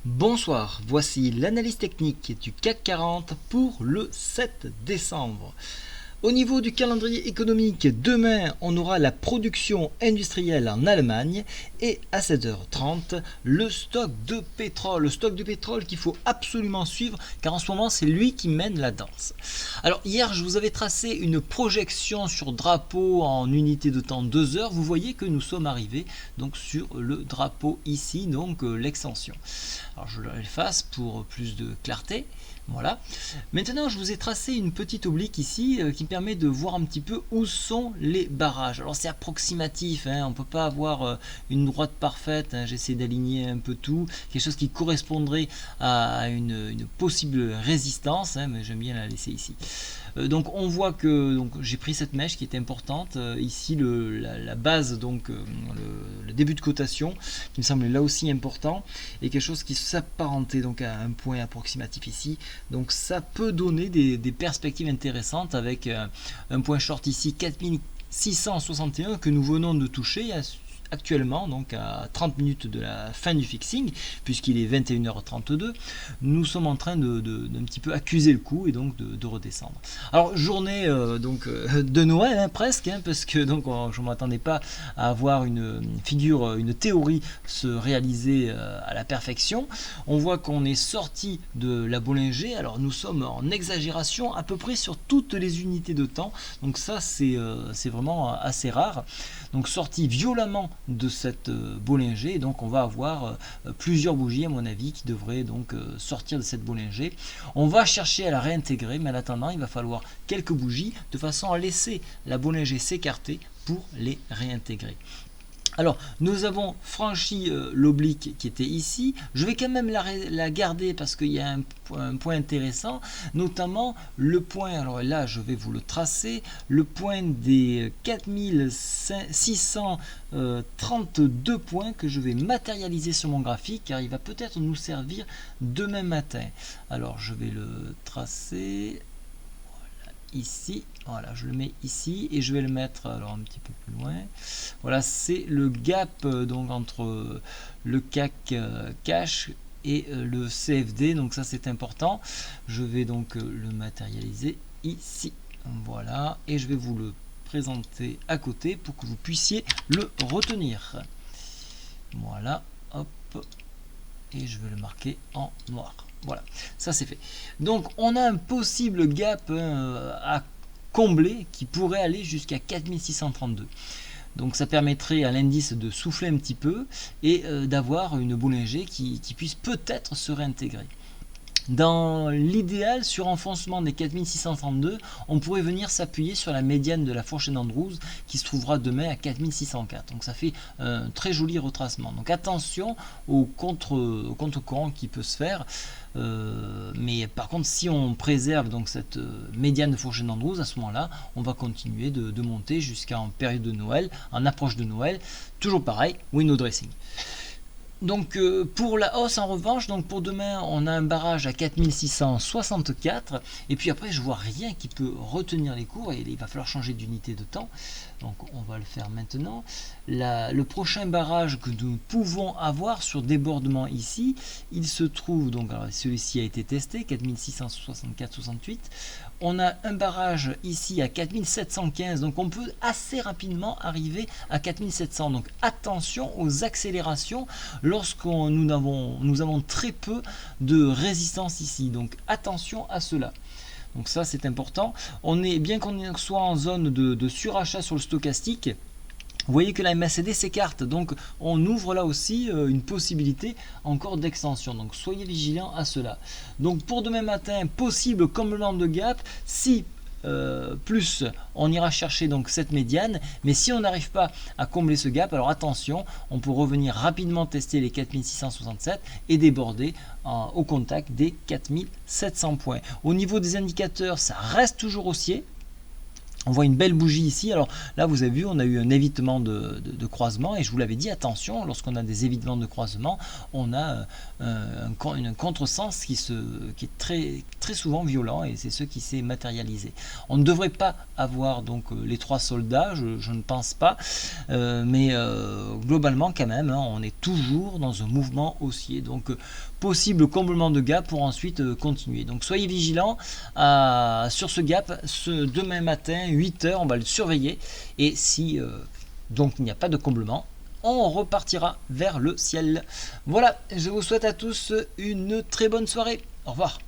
Bonsoir, voici l'analyse technique du CAC 40 pour le 7 décembre. Au niveau du calendrier économique, demain on aura la production industrielle en Allemagne et à 7h30 le stock de pétrole. Le stock de pétrole qu'il faut absolument suivre car en ce moment c'est lui qui mène la danse. Alors hier je vous avais tracé une projection sur drapeau en unité de temps 2 heures. Vous voyez que nous sommes arrivés donc sur le drapeau ici, donc l'extension. Alors je l'efface pour plus de clarté. Voilà. Maintenant, je vous ai tracé une petite oblique ici qui permet de voir un petit peu où sont les barrages. Alors c'est approximatif, on ne peut pas avoir une droite parfaite. J'essaie d'aligner un peu tout, quelque chose qui correspondrait à une possible résistance, mais j'aime bien la laisser ici. Donc on voit que j'ai pris cette mèche qui est importante. Ici la base, donc le début de cotation, qui me semble là aussi important, et quelque chose qui s'apparentait donc à un point approximatif ici. Donc ça peut donner des perspectives intéressantes avec un point short ici 4661 que nous venons de toucher actuellement, donc à 30 minutes de la fin du fixing, puisqu'il est 21h32, nous sommes en train d'un petit peu accuser le coup et donc de redescendre. Alors journée de Noël presque, parce que donc je ne m'attendais pas à avoir une figure, une théorie se réaliser à la perfection. On voit qu'on est sorti de la Bollinger, alors nous sommes en exagération à peu près sur toutes les unités de temps, donc ça c'est vraiment assez rare. Donc sorti violemment de cette Bollinger, donc on va avoir plusieurs bougies à mon avis qui devraient donc sortir de cette Bollinger. On va chercher à la réintégrer, mais en attendant il va falloir quelques bougies de façon à laisser la Bollinger s'écarter pour les réintégrer. Alors, nous avons franchi l'oblique qui était ici. Je vais quand même la garder parce qu'il y a un point intéressant, notamment le point, alors là je vais vous le tracer, le point des 4632 points que je vais matérialiser sur mon graphique car il va peut-être nous servir demain matin. Alors, je vais le tracer ici, voilà, je le mets ici et je vais le mettre alors un petit peu plus loin. Voilà, c'est le gap donc entre le CAC cash et le CFD, donc ça c'est important. Je vais donc le matérialiser ici, voilà, et je vais vous le présenter à côté pour que vous puissiez le retenir. Voilà, hop, et je vais le marquer en noir. Voilà, ça c'est fait. Donc on a un possible gap à combler qui pourrait aller jusqu'à 4632. Donc ça permettrait à l'indice de souffler un petit peu et d'avoir une Bollinger qui puisse peut-être se réintégrer. Dans l'idéal, sur enfoncement des 4632, on pourrait venir s'appuyer sur la médiane de la fourchette d'Andrews qui se trouvera demain à 4604. Donc ça fait un très joli retracement. Donc attention au contre-courant qui peut se faire. Mais par contre, si on préserve donc cette médiane de fourchette d'Andrews, à ce moment-là, on va continuer de monter jusqu'en période de Noël, en approche de Noël. Toujours pareil, window dressing. Donc pour la hausse en revanche, donc pour demain on a un barrage à 4664 et puis après je vois rien qui peut retenir les cours et il va falloir changer d'unité de temps. Donc on va le faire maintenant. Le prochain barrage que nous pouvons avoir sur débordement ici, il se trouve donc, celui-ci a été testé 4664,68. On a un barrage ici à 4715, donc on peut assez rapidement arriver à 4700. Donc attention aux accélérations lorsque nous avons très peu de résistance ici. Donc attention à cela. Donc ça c'est important. Bien qu'on soit en zone de surachat sur le stochastique, vous voyez que la MACD s'écarte, donc on ouvre là aussi une possibilité encore d'extension. Donc soyez vigilants à cela. Donc pour demain matin, possible comblement de gap si plus on ira chercher donc cette médiane, mais si on n'arrive pas à combler ce gap, alors attention, on peut revenir rapidement tester les 4667 et déborder au contact des 4700 points. Au niveau des indicateurs, ça reste toujours haussier. On voit une belle bougie ici. Alors là, vous avez vu, on a eu un évitement de croisement. Et je vous l'avais dit, attention, lorsqu'on a des évitements de croisement, on a un contresens qui est très souvent violent. Et c'est ce qui s'est matérialisé. On ne devrait pas avoir donc les 3 soldats, je ne pense pas. Mais globalement, quand même, hein, on est toujours dans un mouvement haussier. Donc possible comblement de gap pour ensuite continuer. Donc soyez vigilants sur ce gap. Demain matin, 8 heures, on va le surveiller. Et si donc il n'y a pas de comblement, on repartira vers le ciel. Voilà, je vous souhaite à tous une très bonne soirée. Au revoir.